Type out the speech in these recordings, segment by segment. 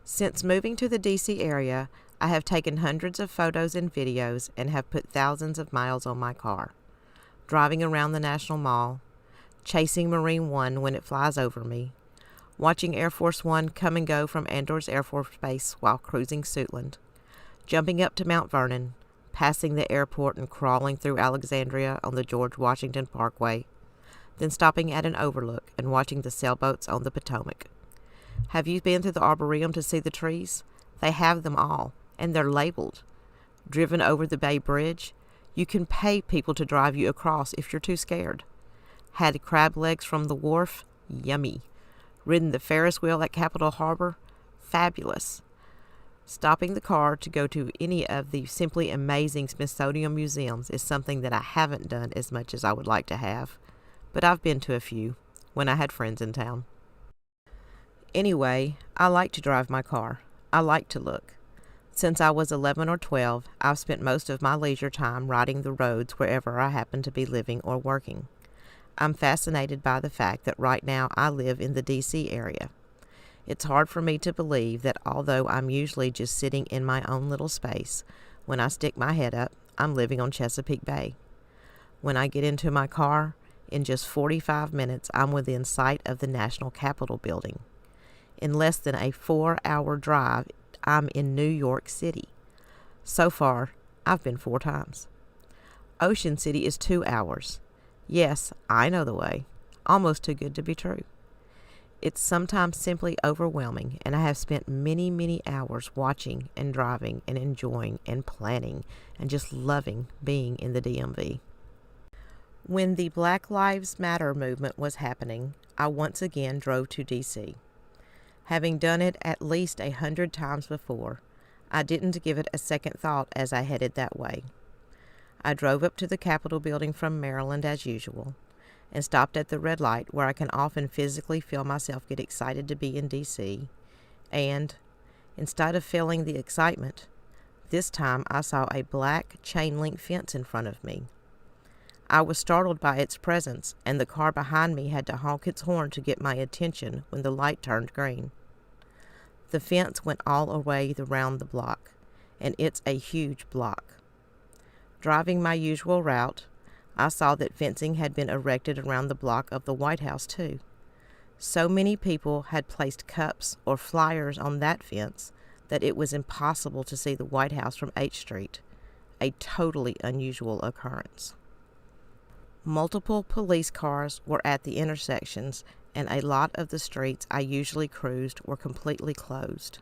Since moving to the DC area, I have taken hundreds of photos and videos and have put thousands of miles on my car. Driving around the National Mall, chasing Marine One when it flies over me, watching Air Force One come and go from Andor's Air Force Base while cruising Suitland, jumping up to Mount Vernon, passing the airport and crawling through Alexandria on the George Washington Parkway, then stopping at an overlook and watching the sailboats on the Potomac. Have you been to the Arboretum to see the trees? They have them all, and they're labeled. Driven over the Bay Bridge? You can pay people to drive you across if you're too scared. Had crab legs from the wharf? Yummy. Ridden the Ferris wheel at Capitol Harbor? Fabulous. Stopping the car to go to any of the simply amazing Smithsonian museums is something that I haven't done as much as I would like to have, but I've been to a few when I had friends in town. Anyway, I like to drive my car. I like to look. Since I was 11 or 12, I've spent most of my leisure time riding the roads wherever I happen to be living or working. I'm fascinated by the fact that right now I live in the D.C. area. It's hard for me to believe that although I'm usually just sitting in my own little space, when I stick my head up, I'm living on Chesapeake Bay. When I get into my car, in just 45 minutes, I'm within sight of the National Capitol building. In less than a 4-hour drive, I'm in New York City. So far, I've been 4 times. Ocean City is 2 hours. Yes, I know the way. Almost too good to be true. It's sometimes simply overwhelming, and I have spent many, many hours watching and driving and enjoying and planning and just loving being in the DMV. When the Black Lives Matter movement was happening, I once again drove to DC. Having done it at least 100 times before, I didn't give it a second thought as I headed that way. I drove up to the Capitol building from Maryland as usual, and stopped at the red light where I can often physically feel myself get excited to be in D.C., and, instead of feeling the excitement, this time I saw a black chain-link fence in front of me. I was startled by its presence, and the car behind me had to honk its horn to get my attention when the light turned green. The fence went all the way around the block, and it's a huge block. Driving my usual route, I saw that fencing had been erected around the block of the White House, too. So many people had placed cups or flyers on that fence that it was impossible to see the White House from H Street, a totally unusual occurrence. Multiple police cars were at the intersections, and a lot of the streets I usually cruised were completely closed.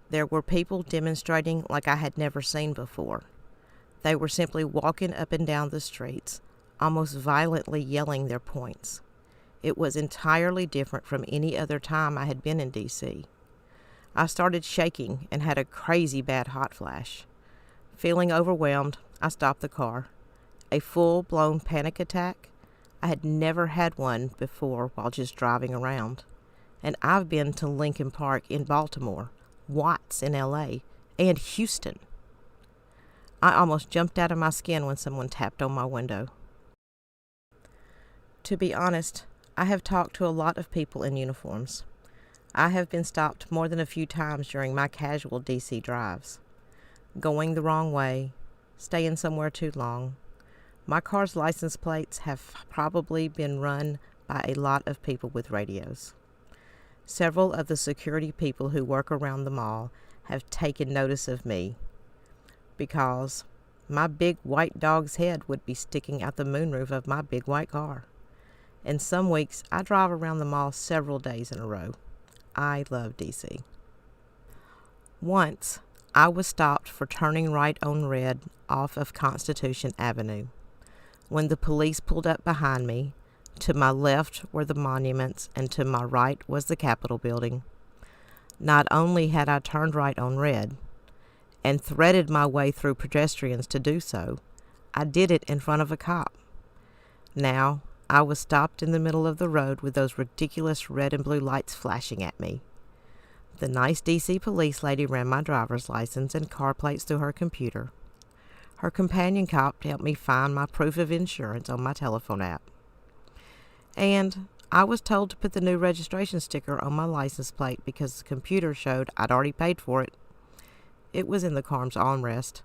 There were people demonstrating like I had never seen before. They were simply walking up and down the streets, almost violently yelling their points. It was entirely different from any other time I had been in D.C. I started shaking and had a crazy bad hot flash. Feeling overwhelmed, I stopped the car. A full-blown panic attack? I had never had one before while just driving around. And I've been to Lincoln Park in Baltimore, Watts in L.A., and Houston. I almost jumped out of my skin when someone tapped on my window. To be honest, I have talked to a lot of people in uniforms. I have been stopped more than a few times during my casual DC drives. Going the wrong way, staying somewhere too long. My car's license plates have probably been run by a lot of people with radios. Several of the security people who work around the mall have taken notice of me, because my big white dog's head would be sticking out the moonroof of my big white car. And some weeks, I drive around the mall several days in a row. I love D.C. Once, I was stopped for turning right on red off of Constitution Avenue. When the police pulled up behind me, to my left were the monuments and to my right was the Capitol building. Not only had I turned right on red, and threaded my way through pedestrians to do so, I did it in front of a cop. Now, I was stopped in the middle of the road with those ridiculous red and blue lights flashing at me. The nice D.C. police lady ran my driver's license and car plates through her computer. Her companion cop helped me find my proof of insurance on my telephone app. And I was told to put the new registration sticker on my license plate because the computer showed I'd already paid for it. It was in the car's armrest.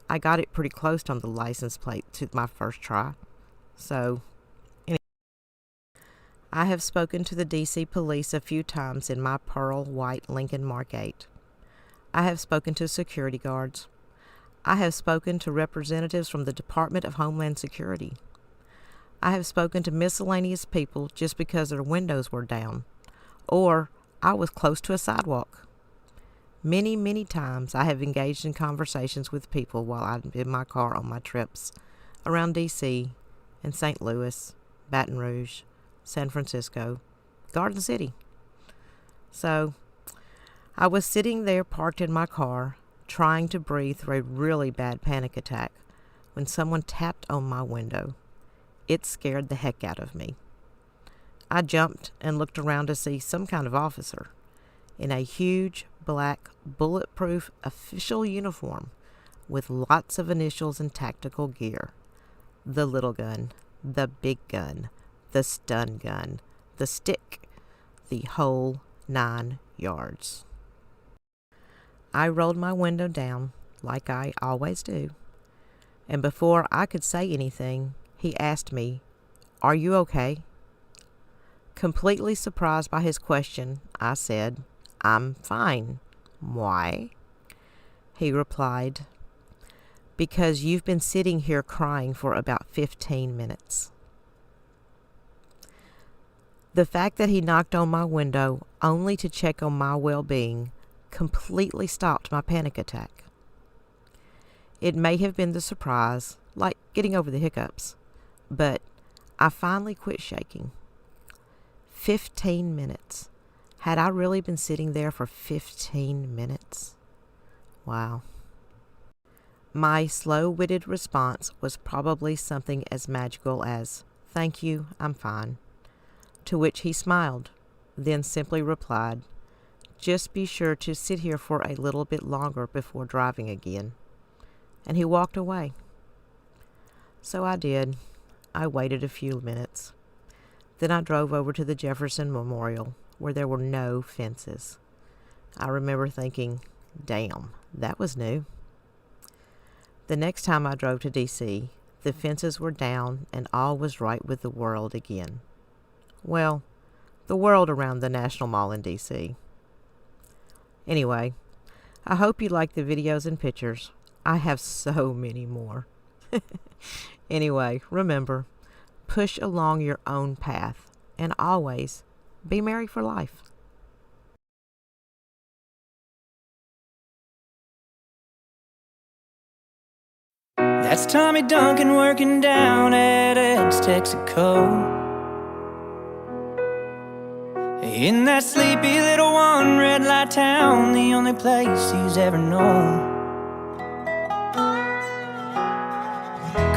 I got it pretty close on the license plate to my first try. So, anyway. I have spoken to the DC police a few times in my pearl white Lincoln Mark 8. I have spoken to security guards. I have spoken to representatives from the Department of Homeland Security. I have spoken to miscellaneous people just because their windows were down, or I was close to a sidewalk. Many, many times I have engaged in conversations with people while I'm in my car on my trips around D.C. and St. Louis, Baton Rouge, San Francisco, Garden City. So, I was sitting there parked in my car, trying to breathe through a really bad panic attack when someone tapped on my window. It scared the heck out of me. I jumped and looked around to see some kind of officer in a huge, black, bulletproof official uniform with lots of initials and tactical gear. The little gun, the big gun, the stun gun, the stick, the whole 9 yards. I rolled my window down, like I always do, and before I could say anything, he asked me, "Are you okay?" Completely surprised by his question, I said, "I'm fine." "Why?" He replied, "Because you've been sitting here crying for about 15 minutes. The fact that he knocked on my window only to check on my well-being completely stopped my panic attack. It may have been the surprise, like getting over the hiccups, but I finally quit shaking. 15 minutes. Had I really been sitting there for 15 minutes? Wow. My slow-witted response was probably something as magical as, "Thank you, I'm fine." To which he smiled, then simply replied, "Just be sure to sit here for a little bit longer before driving again." And he walked away. So I did. I waited a few minutes. Then I drove over to the Jefferson Memorial, where there were no fences. I remember thinking, damn, that was new. The next time I drove to D.C., the fences were down and all was right with the world again. Well, the world around the National Mall in D.C. Anyway, I hope you like the videos and pictures. I have so many more. Anyway, remember, push along your own path and always be merry for life. That's Tommy Duncan working down at Ed's Texaco. In that sleepy little one red light town, the only place he's ever known.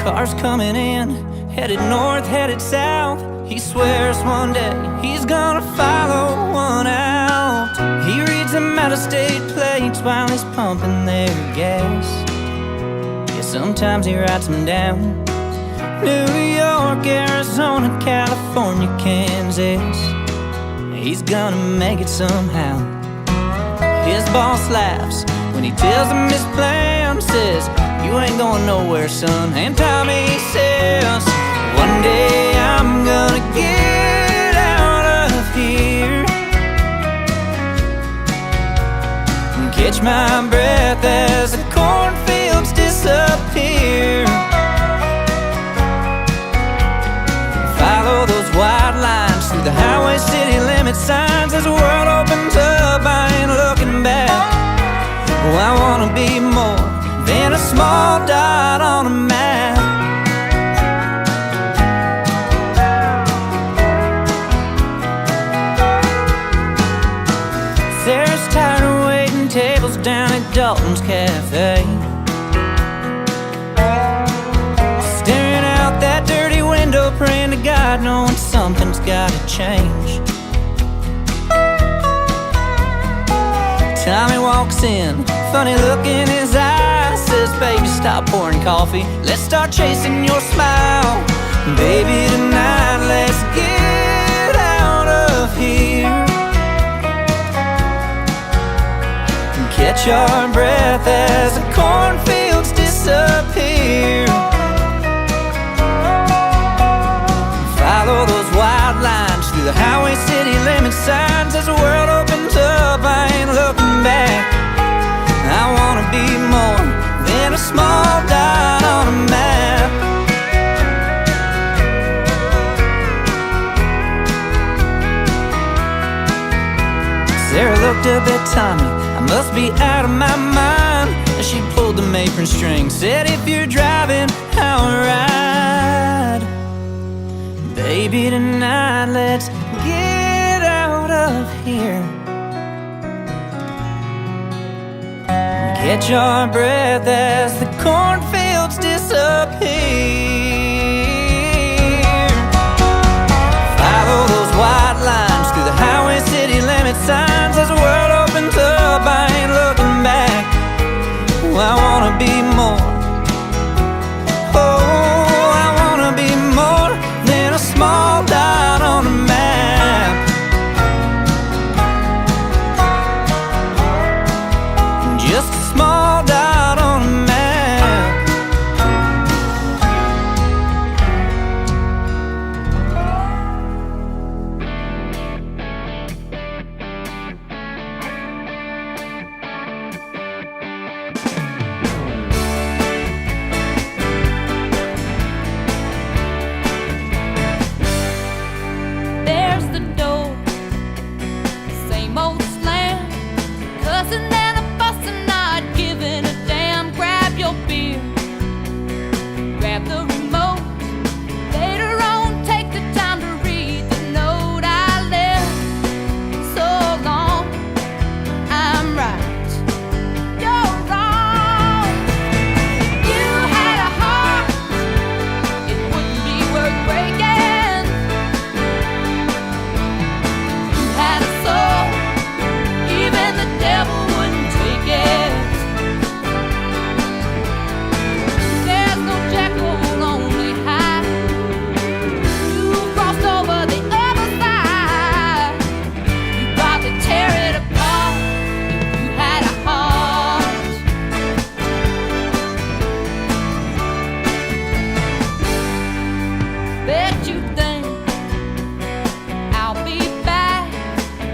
Cars coming in, headed north, headed south. He swears one day he's gonna follow one out. He reads them out-of-state plates while he's pumping their gas. Yeah, sometimes he writes them down. New York, Arizona, California, Kansas. He's gonna make it somehow. His boss laughs when he tells him his plan. Says, "You ain't going nowhere, son." And Tommy says, "One day I'm gonna get out of here and catch my breath as the cornfields disappear. Follow those white lines through the highway city limit signs. As the world opens up, I ain't looking back. Oh, I wanna be more than a small dot on a map." Sarah's tired of waiting tables down at Dalton's Cafe, staring out that dirty window, praying to God, knowing something's gotta change. Tommy walks in, funny look in his eyes. Says, "Baby, stop pouring coffee, let's start chasing your smile. Baby, tonight let's get here. Catch your breath as the cornfields disappear. Follow those wild lines through the highway city limit signs. As the world opens up, I ain't looking back. I wanna be more than a small dot on a map. Sarah looked up at Tommy, I must be out of my mind. As she pulled the apron string, said, if you're driving, I'll ride. Baby, tonight, let's get out of here. Catch your breath as the cornfields disappear. Follow those white lines through the highway city limit signs. As the world opens up, I ain't looking back. I wanna be more. Oh, I wanna be more than a small dot on a map. Just a small dot on a map. There's the door, same old slam, cussing and a fussing, not giving a damn. Grab your beer, grab the remote. Later on, take the time to read the note I left. So long, I'm right, you're wrong. You had a heart, it wouldn't be worth breaking. You had a soul, even the devil wouldn't take it. There's no Jekyll, only Hyde. You crossed over the other side. You probably tear it apart if you had a heart. Bet you think I'll be back,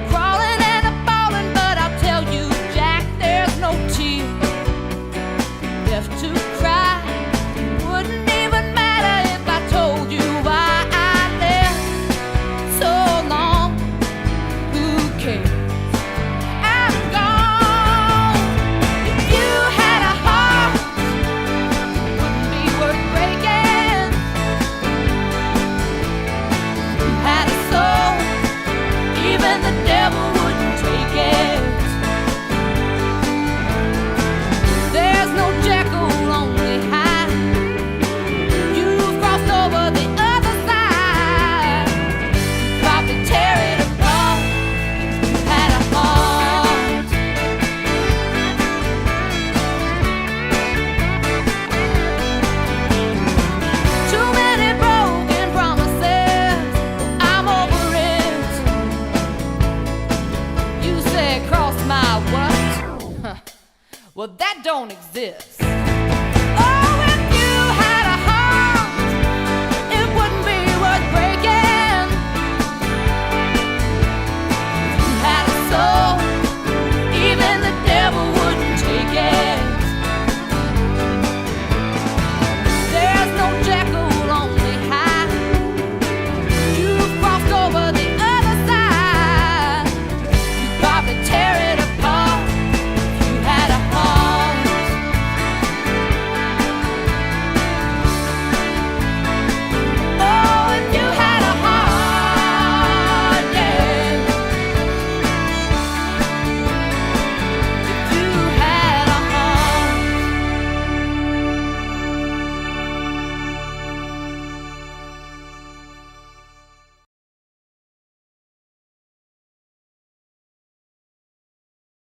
crawling and a falling, but I'll tell you, Jack, there's no tear left to cry. Wouldn't even matter if I told you why I left so long. Who cares? I'm gone. If you had a heart, wouldn't be worth breaking. You had a soul, even the devil wouldn't take it. There's no Jekyll, only Hyde. You've crossed over the other side. You'd probably tear it apart if you had a heart. Too many broken promises, I'm over it. You said cross my what? Well, that don't exist.